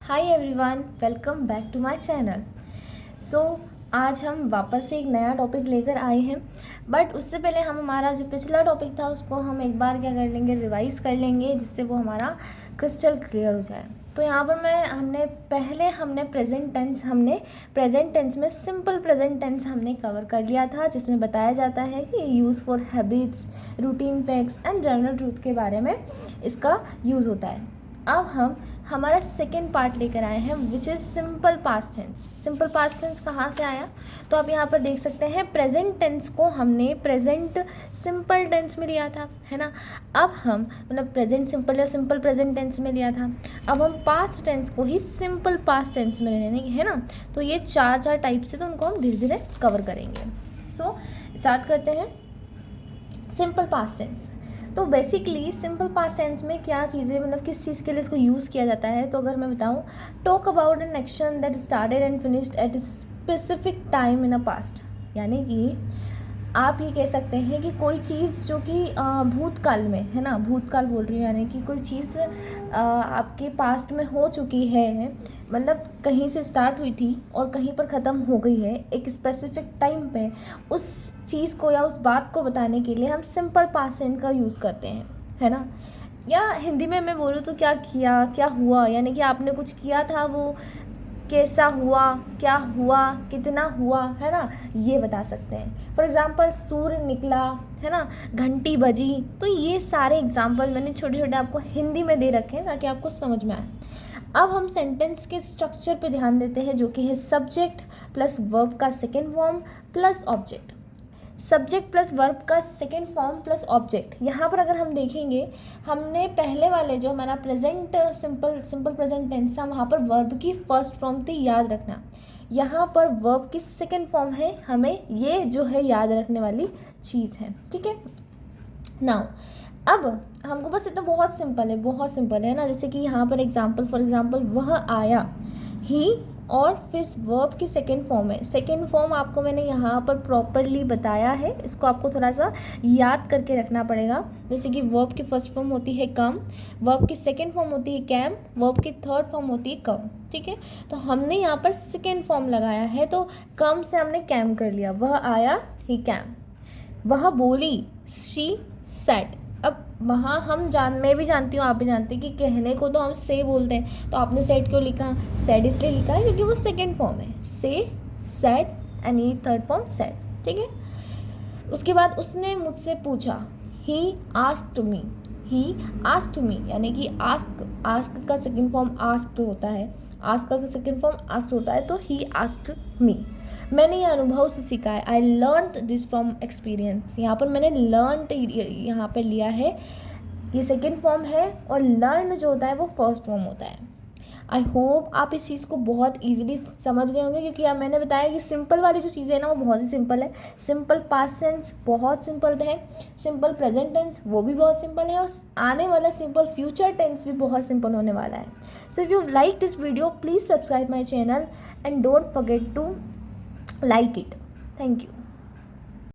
Hi everyone, welcome back to my channel. आज हम वापस से एक नया टॉपिक लेकर आए हैं। बट उससे पहले हम हमारा जो पिछला टॉपिक था उसको हम एक बार क्या कर लेंगे, रिवाइज़ कर लेंगे, जिससे वो हमारा क्रिस्टल क्लियर हो जाए। तो यहाँ पर हमने प्रेजेंट टेंस में सिंपल प्रेजेंट टेंस हमने कवर कर लिया था, जिसमें बताया जाता है कि use for habits, routine facts and general truth के बारे में इसका यूज़ होता है। अब हम हमारा सेकेंड पार्ट लेकर आए हैं, which is simple past tense. Simple past tense कहाँ से आया, तो आप यहाँ पर देख सकते हैं प्रेजेंट टेंस को हमने प्रेजेंट सिंपल टेंस में लिया था, है ना। अब हम प्रेजेंट सिंपल या सिंपल प्रेजेंट टेंस में लिया था, अब हम पास्ट टेंस को ही सिंपल पास्ट टेंस में लेने, है ना। तो ये चार टाइप से, तो उनको हम धीरे धीरे कवर करेंगे। स्टार्ट करते हैं सिंपल पास्ट टेंस। तो बेसिकली सिंपल पास्ट टेंस में क्या चीज़ें, किस चीज़ के लिए इसको यूज़ किया जाता है। तो अगर मैं बताऊँ, talk about an action that started and finished at a specific time in a past. यानी कि आप ये कह सकते हैं कि कोई चीज़ जो कि भूतकाल में, है ना, भूतकाल बोल रही हूँ, यानी कि कोई चीज़ आपके पास्ट में हो चुकी है, कहीं से स्टार्ट हुई थी और कहीं पर ख़त्म हो गई है एक स्पेसिफिक टाइम पे, उस चीज़ को या उस बात को बताने के लिए हम सिंपल पास्ट टेंस का यूज़ करते हैं, है ना। या हिंदी में मैं बोलूँ तो क्या हुआ, यानी कि आपने कुछ किया था, वो कैसा हुआ, क्या हुआ, कितना हुआ, है ना, ये बता सकते हैं। फॉर एग्ज़ाम्पल, सूर्य निकला, है ना, घंटी बजी। तो ये सारे एग्जाम्पल मैंने छोटे छोटे आपको हिंदी में दे रखे हैं ताकि आपको समझ में आए। अब हम सेंटेंस के स्ट्रक्चर पे ध्यान देते हैं, जो कि है सब्जेक्ट प्लस वर्ब का second form plus object. Subject plus verb का सेकेंड फॉर्म प्लस ऑब्जेक्ट। यहाँ पर अगर हम देखेंगे, हमने पहले वाले जो हमारा प्रेजेंट सिंपल प्रेजेंट टेंस था, वहाँ पर वर्ब की फर्स्ट फॉर्म थी, याद रखना। यहाँ पर वर्ब की सेकेंड फॉर्म है, हमें ये जो है याद रखने वाली चीज़ है, ठीक है। नाउ अब हमको बस इतना बहुत सिंपल है ना। जैसे कि यहाँ पर फॉर एग्जाम्पल वह आया, ही, और फिर वर्ब की सेकेंड फॉर्म है। सेकेंड फॉर्म आपको मैंने यहाँ पर प्रॉपरली बताया है, इसको आपको थोड़ा सा याद करके रखना पड़ेगा। जैसे कि वर्ब की फर्स्ट फॉर्म होती है कम, वर्ब की सेकेंड फॉर्म होती है कैम, वर्ब की थर्ड फॉर्म होती है कम, ठीक है। तो हमने यहाँ पर सेकेंड फॉर्म लगाया है, तो कम से हमने कैम कर लिया। वह आया, ही कैम। वह बोली, शी सेड। अब वहाँ मैं भी जानती हूँ, आप भी जानते हैं कि कहने को तो हम से बोलते हैं, तो आपने सेड क्यों लिखा, सेड इसलिए लिखा है क्योंकि वो सेकेंड फॉर्म है, से, सेड एंड ये थर्ड फॉर्म सेड, ठीक है। उसके बाद उसने मुझसे पूछा, ही आस्क्ड मी, यानी कि आस्क का सेकेंड फॉर्म आस्क्ड होता है, आस्क का सेकेंड फॉर्म आस्क्ड होता है, तो ही आस्क्ड मी। मैंने ये अनुभव से सीखा है, I learned this from experience. यहाँ पर मैंने लर्नड यहाँ पर लिया है, ये सेकेंड फॉर्म है, और लर्न जो होता है वो फर्स्ट फॉर्म होता है। आई होप आप इस चीज़ को बहुत ईजिली समझ गए होंगे, क्योंकि अब मैंने बताया कि सिंपल वाली जो चीज़ें हैं ना, वो बहुत ही सिंपल है। सिंपल पास्ट टेंस बहुत सिंपल है, सिंपल प्रेजेंट टेंस वो भी बहुत सिंपल है, और आने वाला सिंपल फ्यूचर टेंस भी बहुत सिंपल होने वाला है। So if you like this video, please subscribe my channel and don't forget to like it. Thank you.